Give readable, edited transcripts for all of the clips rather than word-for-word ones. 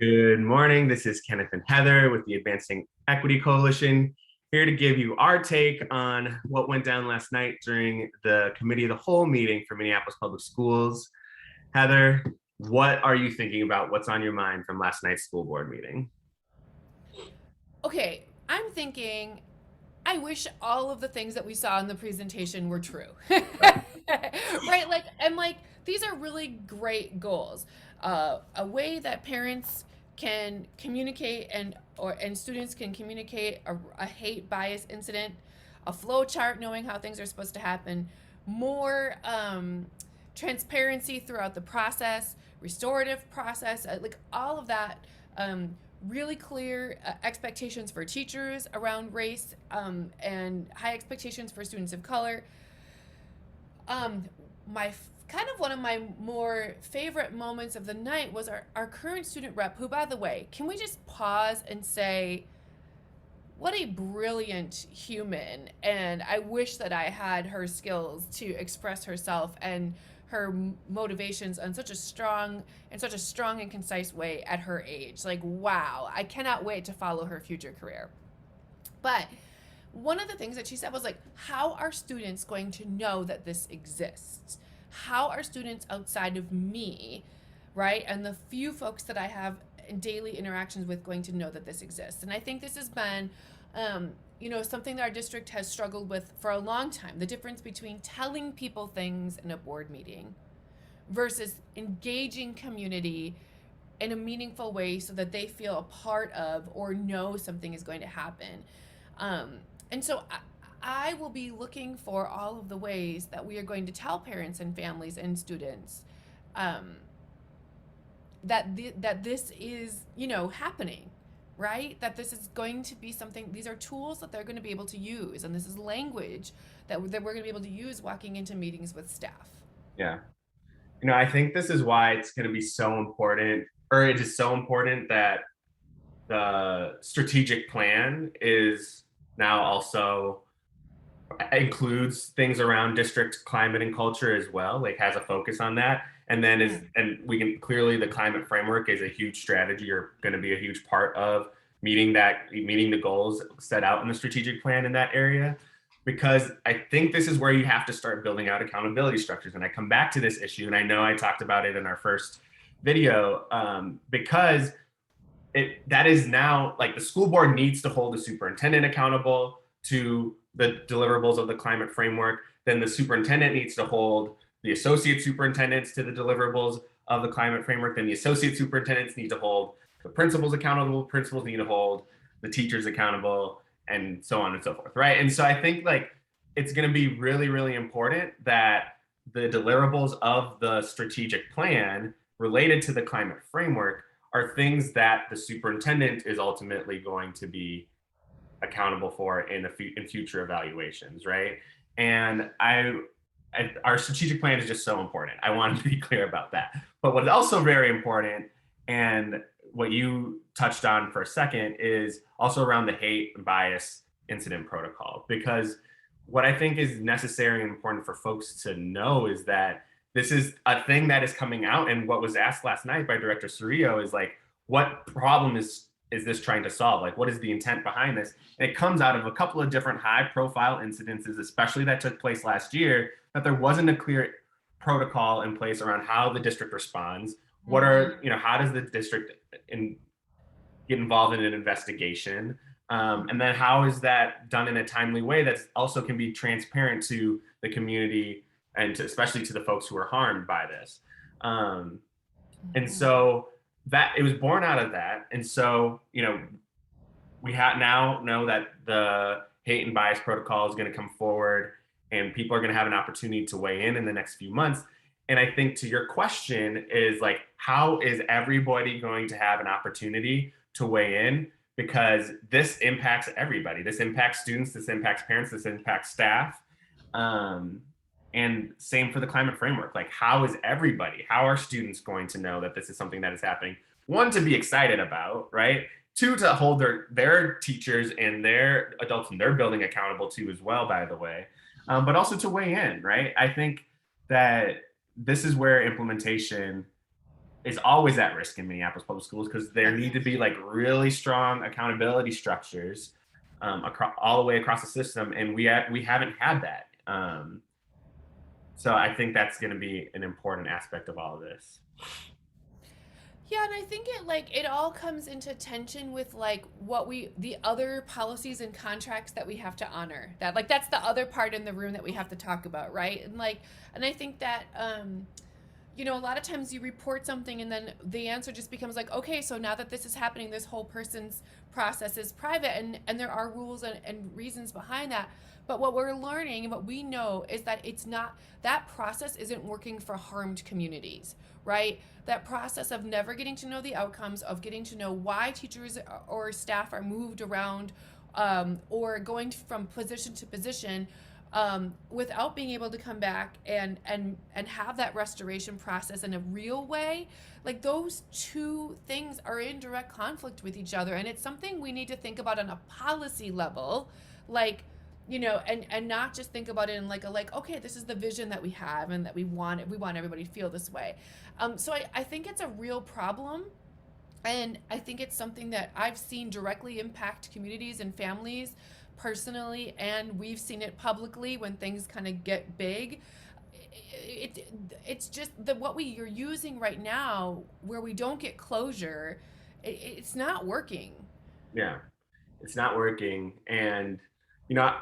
Good morning. This is Kenneth and Heather with the Advancing Equity Coalition, here to give you our take on what went down last night during the Committee of the Whole meeting for Minneapolis Public Schools. Heather, what are you thinking about? What's on your mind from last night's school board meeting? Okay, I'm thinking, I wish all of the things that we saw in the presentation were true. Right? These are really great goals. A way that parents can communicate and students can communicate a hate bias incident, a flow chart knowing how things are supposed to happen, more transparency throughout the process, restorative process, like all of that. Really clear expectations for teachers around race, and high expectations for students of color. My kind of one of my more favorite moments of the night was our current student rep, who, by the way, can we just pause and say, what a brilliant human. And I wish that I had her skills to express herself and her motivations on such a strong and concise way at her age. Like, wow, I cannot wait to follow her future career. But one of the things that she said was like, how are students going to know that this exists? How are students outside of me, right, and the few folks that I have daily interactions with, going to know that this exists? And I think this has been something that our district has struggled with for a long time, the difference between telling people things in a board meeting versus engaging community in a meaningful way so that they feel a part of or know something is going to happen. And so I will be looking for all of the ways that we are going to tell parents and families and students, um, that this is, happening, right? That this is going to be something. These are tools that they're going to be able to use, and this is language that we're going to be able to use walking into meetings with staff. Yeah. I think this is why it's going to be so important, or it is so important that the strategic plan is now also includes things around district climate and culture as well, like has a focus on that. And then is Mm. and we can clearly, the climate framework is a huge strategy, or going to be a huge part of meeting the goals set out in the strategic plan in that area. Because I think this is where you have to start building out accountability structures. And I come back to this issue, and I know I talked about it in our first video, because that is now, like, the school board needs to hold the superintendent accountable to the deliverables of the climate framework. Then the superintendent needs to hold the associate superintendents to the deliverables of the climate framework. Then the associate superintendents need to hold the principals accountable. Principals need to hold the teachers accountable, and so on and so forth, right? And so I think, like, it's going to be really, really important that the deliverables of the strategic plan related to the climate framework are things that the superintendent is ultimately going to be accountable for in future evaluations, right? And our strategic plan is just so important. I wanted to be clear about that. But what's also very important, and what you touched on for a second, is also around the hate and bias incident protocol. Because what I think is necessary and important for folks to know is that this is a thing that is coming out. And what was asked last night by Director Cerrillo is, like, what problem is this trying to solve? Like, what is the intent behind this? And it comes out of a couple of different high profile incidences, especially that took place last year, that there wasn't a clear protocol in place around how the district responds. What Mm-hmm. are, how does the district get involved in an investigation? And then how is that done in a timely way that also can be transparent to the community, and especially to the folks who are harmed by this? Um, and Mm-hmm. so that it was born out of that. And so, we now know that the hate and bias protocol is going to come forward, and people are going to have an opportunity to weigh in the next few months. And I think, to your question, is like, how is everybody going to have an opportunity to weigh in? Because this impacts everybody. This impacts students, this impacts parents, this impacts staff. Um, and same for the climate framework. Like, how are students going to know that this is something that is happening? One, to be excited about, right? Two, to hold their teachers and their adults in their building accountable to as well, by the way. But also to weigh in, right? I think that this is where implementation is always at risk in Minneapolis public schools, because there need to be like really strong accountability structures across all the way across the system, and we haven't had that. So I think that's going to be an important aspect of all of this. Yeah, and I think it all comes into tension with like the other policies and contracts that we have to honor. That like that's the other part in the room that we have to talk about, right? And I think that a lot of times you report something and then the answer just becomes like, okay, so now that this is happening, this whole person's process is private, and there are rules and reasons behind that. But what we're learning and what we know is that it's not, that process isn't working for harmed communities, right? That process of never getting to know the outcomes, of getting to know why teachers or staff are moved around, or going from position to position, without being able to come back and have that restoration process in a real way. Like those two things are in direct conflict with each other, and it's something we need to think about on a policy level, like and not just think about it in like okay, this is the vision that we have and that we want everybody to feel this way. So I think it's a real problem, and I think it's something that I've seen directly impact communities and families personally, and we've seen it publicly when things kind of get big. It's just that what you're using right now, where we don't get closure, it's not working. Yeah, it's not working. And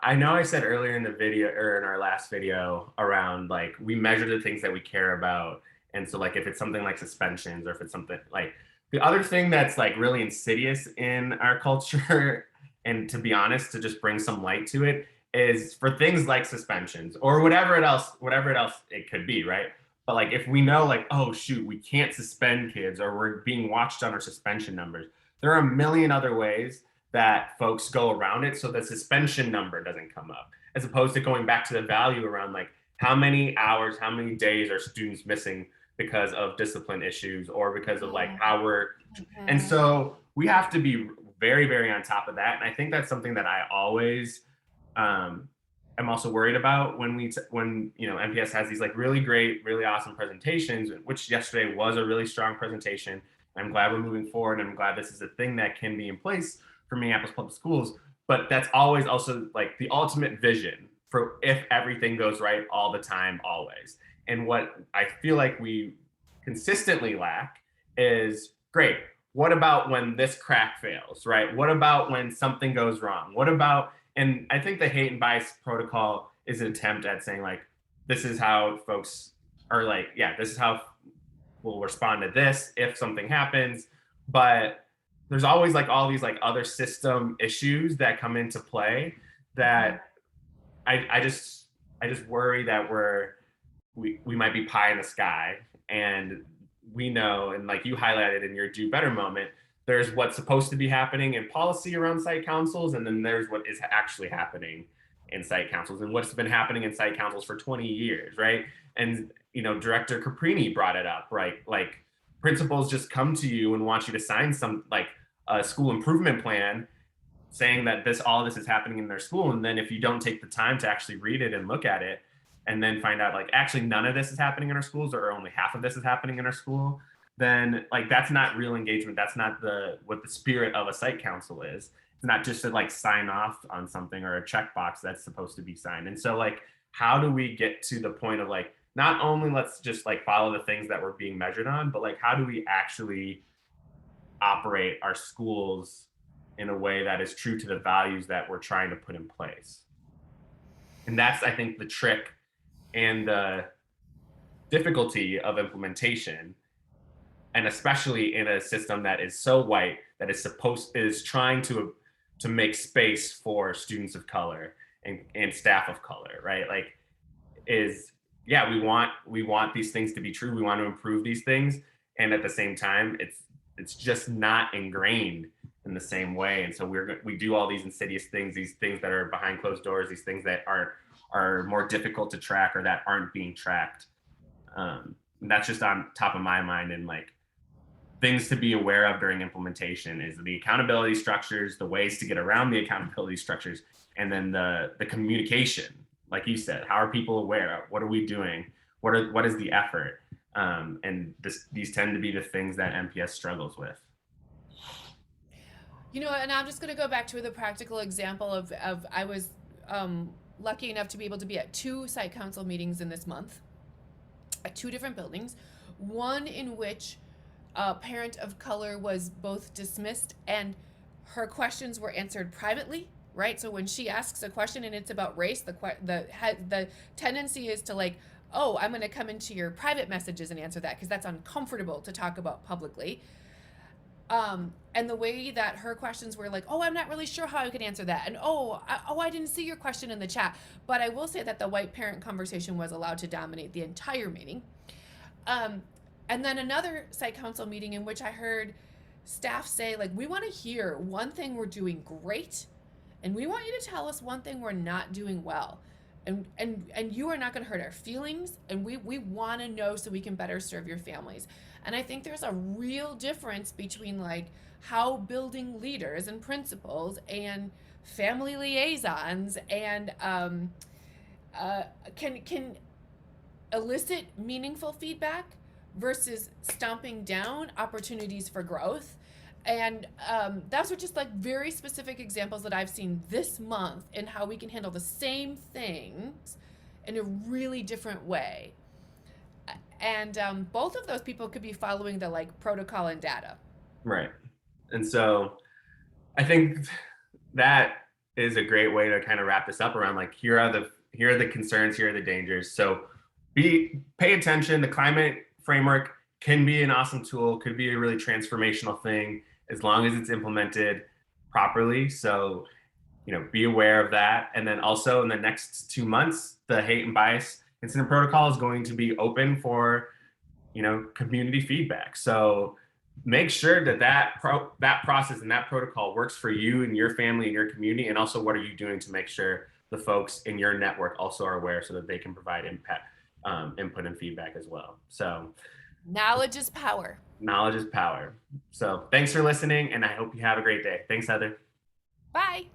I know I said earlier in the video, or in our last video, around like we measure the things that we care about. And so like if it's something like suspensions, or if it's something like, the other thing that's like really insidious in our culture, and to be honest, to just bring some light to it, is for things like suspensions or whatever else it could be, right? But like if we know like, oh shoot, we can't suspend kids, or we're being watched on our suspension numbers, there are a million other ways that folks go around it so the suspension number doesn't come up, as opposed to going back to the value around like how many hours, how many days are students missing because of discipline issues, or because of like how we're, and so we have to be very, very on top of that. And I think that's something that I always am also worried about when MPS has these like really great, really awesome presentations, which yesterday was a really strong presentation. I'm glad we're moving forward, and I'm glad this is a thing that can be in place for Minneapolis public schools. But that's always also like the ultimate vision for if everything goes right all the time, always. And what I feel like we consistently lack is, great, what about when this crack fails, right? What about when something goes wrong? What about, and I think the hate and bias protocol is an attempt at saying like, this is how folks are like, yeah, this is how we'll respond to this if something happens. But there's always like all these like other system issues that come into play that I just worry that we might be pie in the sky. And we know, and like you highlighted in your do better moment, there's what's supposed to be happening in policy around site councils, and then there's what is actually happening in site councils, and what's been happening in site councils for 20 years, right? And Director Caprini brought it up, right? Like principals just come to you and want you to sign some like a school improvement plan saying that all this is happening in their school, and then if you don't take the time to actually read it and look at it, and then find out like actually none of this is happening in our schools, or only half of this is happening in our school, then like that's not real engagement. That's not what the spirit of a site council is. It's not just to like sign off on something or a checkbox that's supposed to be signed. And so like, how do we get to the point of like, not only let's just like follow the things that we're being measured on, but like how do we actually operate our schools in a way that is true to the values that we're trying to put in place? And that's, I think, the trick and the difficulty of implementation, and especially in a system that is so white, that is trying to make space for students of color and staff of color, right? Like, yeah, we want these things to be true. We want to improve these things, and at the same time, it's just not ingrained in the same way. And so we do all these insidious things, these things that are behind closed doors, these things that are more difficult to track, or that aren't being tracked. And that's just on top of my mind. And like things to be aware of during implementation is the accountability structures, the ways to get around the accountability structures, and then the communication. Like you said, how are people aware? What are we doing? What is the effort? And these tend to be the things that MPS struggles with. And I'm just going to go back to the practical example of I was lucky enough to be able to be at 2 site council meetings in this month at 2 different buildings, one in which a parent of color was both dismissed and her questions were answered privately, right? So when she asks a question and it's about race, the tendency is to like, oh, I'm going to come into your private messages and answer that because that's uncomfortable to talk about publicly. And the way that her questions were like, oh, I'm not really sure how I could answer that. And I didn't see your question in the chat. But I will say that the white parent conversation was allowed to dominate the entire meeting. And then another site council meeting in which I heard staff say, like, we want to hear one thing we're doing great, and we want you to tell us one thing we're not doing well. And you are not going to hurt our feelings, and we want to know so we can better serve your families. And I think there's a real difference between like how building leaders and principals and family liaisons and can elicit meaningful feedback versus stomping down opportunities for growth. And those are just like very specific examples that I've seen this month in how we can handle the same things in a really different way. And both of those people could be following the like protocol and data. Right. And so I think that is a great way to kind of wrap this up around like, here are the concerns, here are the dangers. So pay attention. The climate framework can be an awesome tool, could be a really transformational thing as long as it's implemented properly. So, be aware of that. And then also in the next 2 months, the hate and bias incident protocol is going to be open for, community feedback. So make sure that process and that protocol works for you and your family and your community. And also, what are you doing to make sure the folks in your network also are aware so that they can provide input and feedback as well. So knowledge is power. Knowledge is power. So thanks for listening, and I hope you have a great day. Thanks, Heather. Bye.